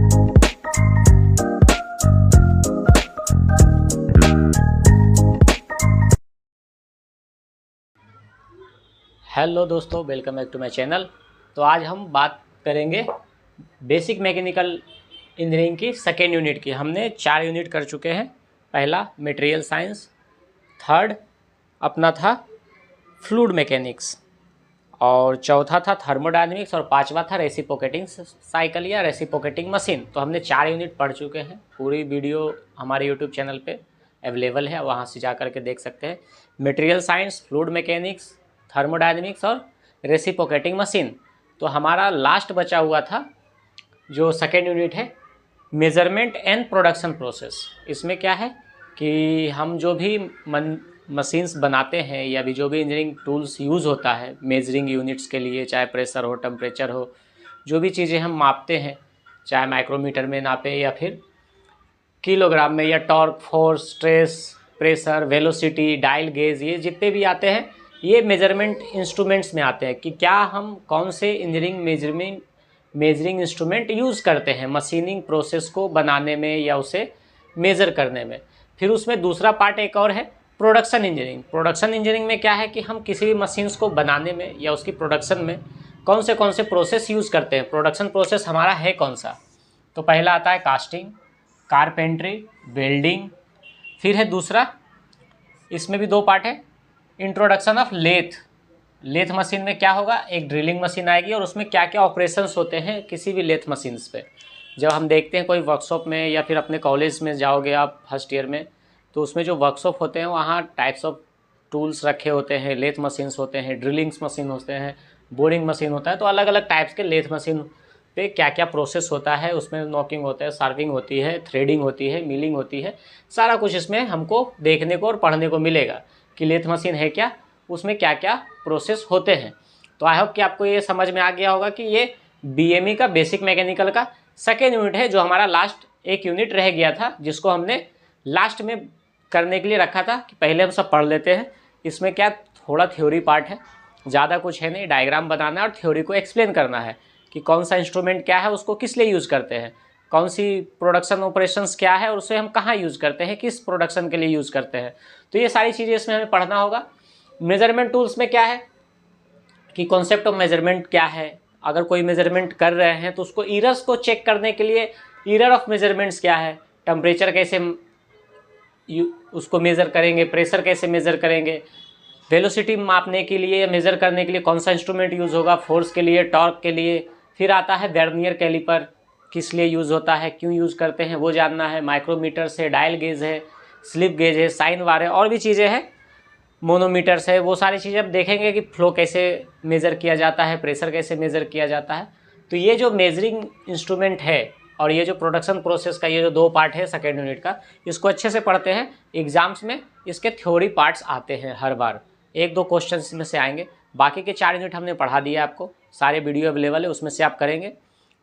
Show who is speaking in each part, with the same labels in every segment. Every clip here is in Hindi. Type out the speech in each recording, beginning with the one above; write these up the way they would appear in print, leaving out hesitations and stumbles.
Speaker 1: हेलो दोस्तों, welcome back to my channel. तो आज हम बात करेंगे बेसिक मैकेनिकल इंजीनियरिंग की सेकेंड यूनिट की। हमने 4 यूनिट कर चुके हैं। पहला मटेरियल साइंस, थर्ड अपना था फ्लूइड मैकेनिक्स, और चौथा था थर्मोडायनेमिक्स, और पांचवा था रेसिप्रोकेटिंग साइकिल या रेसिप्रोकेटिंग मशीन। तो हमने 4 यूनिट पढ़ चुके हैं। पूरी वीडियो हमारे यूट्यूब चैनल पे अवेलेबल है, वहाँ से जा कर के देख सकते हैं। Material science, fluid mechanics, thermodynamics और रेसिप्रोकेटिंग मशीन। तो हमारा लास्ट बचा हुआ था जो सेकेंड यूनिट है, मेज़रमेंट एंड प्रोडक्शन प्रोसेस। इसमें क्या है कि हम जो भी मशीन्स बनाते हैं या भी जो भी इंजीनियरिंग टूल्स यूज़ होता है मेजरिंग यूनिट्स के लिए, चाहे प्रेशर हो, टेम्परेचर हो, जो भी चीज़ें हम मापते हैं, चाहे माइक्रोमीटर में नापे या फिर किलोग्राम में, या torque, force, stress, pressure, velocity, dial gauge, ये जितने भी आते हैं ये मेजरमेंट इंस्ट्रूमेंट्स में आते हैं कि क्या हम कौन से इंजीनियरिंग मेजरिंग इंस्ट्रूमेंट यूज़ करते हैं मशीनिंग प्रोसेस को बनाने में या उसे मेज़र करने में। फिर उसमें दूसरा पार्ट एक और है, प्रोडक्शन इंजीनियरिंग। प्रोडक्शन इंजीनियरिंग में क्या है कि हम किसी भी मशीन्स को बनाने में या उसकी प्रोडक्शन में कौन से प्रोसेस यूज़ करते हैं, प्रोडक्शन प्रोसेस हमारा है कौन सा। तो पहला आता है कास्टिंग, कारपेंट्री, वेल्डिंग। फिर है दूसरा, इसमें भी 2 पार्ट है, इंट्रोडक्शन ऑफ लेथ मशीन में क्या होगा, एक ड्रिलिंग मशीन आएगी और उसमें क्या क्या ऑपरेशंस होते हैं किसी भी लेथ मशीन्स पे। जब हम देखते हैं कोई वर्कशॉप में या फिर अपने कॉलेज में जाओगे आप फर्स्ट ईयर में, तो उसमें जो वर्कशॉप होते हैं वहाँ टाइप्स ऑफ टूल्स रखे होते हैं, लेथ मशीन्स होते हैं, ड्रिलिंग्स मशीन होते हैं, बोरिंग मशीन होता है। तो अलग अलग टाइप्स के लेथ मशीन पे क्या क्या प्रोसेस होता है, उसमें नॉकिंग होता है, शार्पिंग होती है, थ्रेडिंग होती है, मिलिंग होती है, सारा कुछ इसमें हमको देखने को और पढ़ने को मिलेगा कि लेथ मशीन है क्या, उसमें क्या क्या प्रोसेस होते हैं। तो आई होप कि आपको ये समझ में आ गया होगा कि ये बीएमई का बेसिक मैकेनिकल का सेकेंड यूनिट है, जो हमारा लास्ट एक यूनिट रह गया था, जिसको हमने लास्ट में करने के लिए रखा था कि पहले हम सब पढ़ लेते हैं। इसमें क्या थोड़ा थ्योरी पार्ट है, ज़्यादा कुछ है नहीं, डायग्राम बनाना है और थ्योरी को एक्सप्लेन करना है कि कौन सा इंस्ट्रूमेंट क्या है, उसको किस लिए यूज़ करते हैं, कौन सी प्रोडक्शन ऑपरेशंस क्या है और उसे हम कहाँ यूज़ करते हैं, किस प्रोडक्शन के लिए यूज़ करते हैं। तो ये सारी चीज़ें इसमें हमें पढ़ना होगा। मेजरमेंट टूल्स में क्या है कि कॉन्सेप्ट ऑफ मेजरमेंट क्या है, अगर कोई मेजरमेंट कर रहे हैं तो उसको इरर्स को चेक करने के लिए इरर ऑफ मेजरमेंट्स क्या है, टेम्परेचर कैसे उसको मेज़र करेंगे, प्रेशर कैसे मेज़र करेंगे, वेलोसिटी मापने के लिए, मेज़र करने के लिए कौन सा इंस्ट्रूमेंट यूज़ होगा, फोर्स के लिए, टॉर्क के लिए। फिर आता है वर्नियर कैलिपर, किस लिए यूज़ होता है, क्यों यूज़ करते हैं वो जानना है। माइक्रोमीटर से, डायल गेज है, स्लिप गेज है, साइन वार है, और भी चीज़ें हैं, मोनोमीटर्स है, वो सारी चीज़ें अब देखेंगे कि फ्लो कैसे मेज़र किया जाता है, प्रेशर कैसे मेज़र किया जाता है। तो ये जो मेजरिंग इंस्ट्रूमेंट है और ये जो प्रोडक्शन प्रोसेस का ये जो 2 पार्ट है सेकेंड यूनिट का, इसको अच्छे से पढ़ते हैं। एग्जाम्स में इसके थ्योरी पार्ट्स आते हैं हर बार, 1-2 क्वेश्चन इसमें से आएंगे। बाकी के 4 यूनिट हमने पढ़ा दिया आपको, सारे वीडियो अवेलेबल है, उसमें से आप करेंगे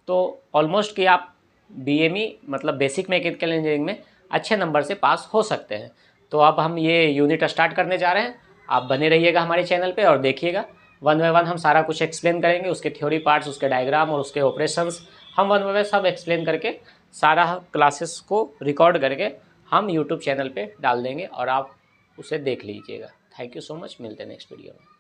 Speaker 1: तो ऑलमोस्ट कि आप बीएमई मतलब बेसिक मैकेनिकल इंजीनियरिंग में अच्छे नंबर से पास हो सकते हैं। तो अब हम ये यूनिट स्टार्ट करने जा रहे हैं, आप बने रहिएगा हमारे चैनल पे और देखिएगा। 1 बाय 1 हम सारा कुछ एक्सप्लेन करेंगे, उसके थ्योरी पार्ट्स, उसके डायग्राम और उसके ऑपरेशंस हम 1 बाय 1 सब एक्सप्लेन करके सारा क्लासेस को रिकॉर्ड करके हम यूट्यूब चैनल पे डाल देंगे और आप उसे देख लीजिएगा। थैंक यू सो मच, मिलते हैं नेक्स्ट वीडियो में।